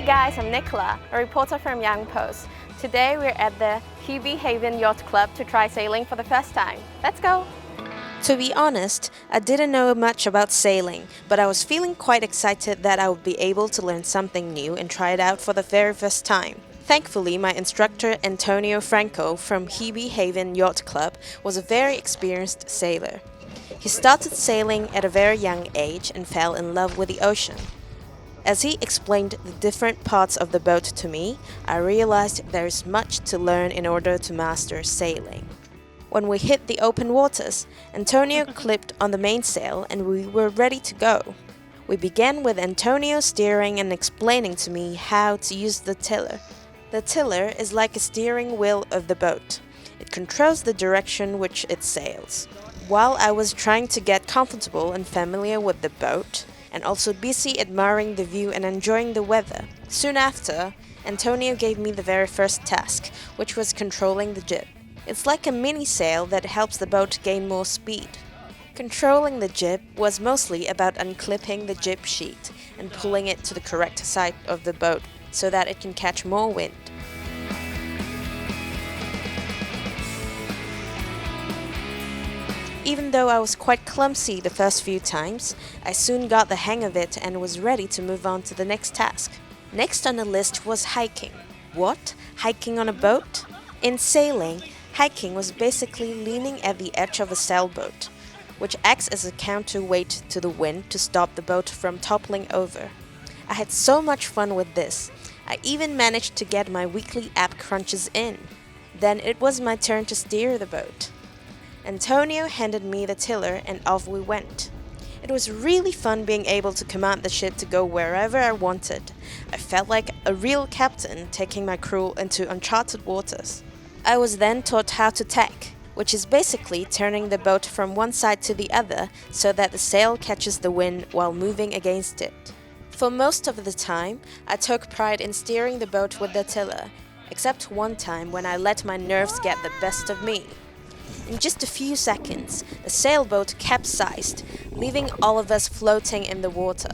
guys, I'm Nicola, a reporter from Young Post. Today we're at the Hebe Yacht Club to try sailing for the first time. Let's go! To be honest, I didn't know much about sailing, but I was feeling quite excited that I would be able to learn something new and try it out for the very first time. Thankfully, my instructor Antonio Franco from Hebe Yacht Club was a very experienced sailor. He started sailing at a very young age and fell in love with the ocean. As he explained the different parts of the boat to me, I realized there is much to learn in order to master sailing. When we hit the open waters, Antonio clipped on the mainsail and we were ready to go. We began with Antonio steering and explaining to me how to use the tiller. The tiller is like a steering wheel of the boat. It controls the direction which it sails. While I was trying to get comfortable and familiar with the boat, and also busy admiring the view and enjoying the weather, soon after, Antonio gave me the very first task, which was controlling the jib. It's like a mini sail that helps the boat gain more speed. Controlling the jib was mostly about unclipping the jib sheet and pulling it to the correct side of the boat so that it can catch more wind. Even though I was quite clumsy the first few times, I soon got the hang of it and was ready to move on to the next task. Next on the list was hiking. What? Hiking on a boat? In sailing, hiking was basically leaning at the edge of a sailboat, which acts as a counterweight to the wind to stop the boat from toppling over. I had so much fun with this. I even managed to get my weekly ab crunches in. Then it was my turn to steer the boat. Antonio handed me the tiller and off we went. It was really fun being able to command the ship to go wherever I wanted. I felt like a real captain taking my crew into uncharted waters. I was then taught how to tack, which is basically turning the boat from one side to the other so that the sail catches the wind while moving against it. For most of the time, I took pride in steering the boat with the tiller, except one time when I let my nerves get the best of me. In just a few seconds, the sailboat capsized, leaving all of us floating in the water.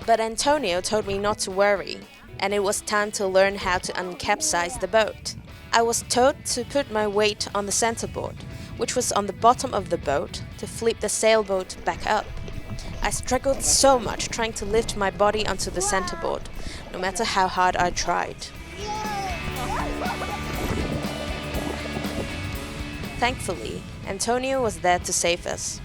But Antonio told me not to worry, and it was time to learn how to uncapsize the boat. I was told to put my weight on the centerboard, which was on the bottom of the boat, to flip the sailboat back up. I struggled so much trying to lift my body onto the centerboard, no matter how hard I tried. Thankfully, Antonio was there to save us.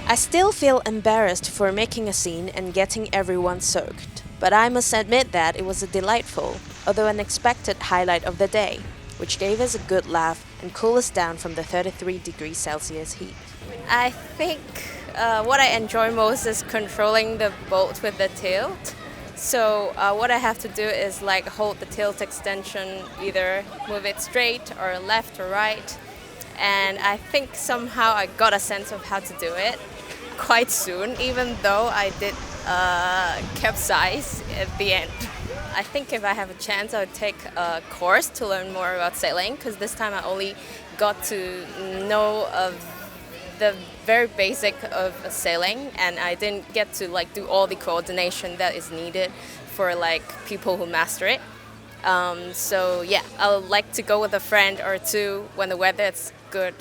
I still feel embarrassed for making a scene and getting everyone soaked, but I must admit that it was a delightful, although unexpected highlight of the day, which gave us a good laugh and cooled us down from the 33 degrees Celsius heat. I think what I enjoy most is controlling the boat with the tilt. So what I have to do is like hold the tilt extension, either move it straight or left or right. And I think somehow I got a sense of how to do it quite soon, even though I did capsize at the end. I think if I have a chance, I would take a course to learn more about sailing, because this time I only got to know of the very basic of sailing, and I didn't get to like do all the coordination that is needed for like people who master it. So yeah, I would like to go with a friend or two when the weather is good.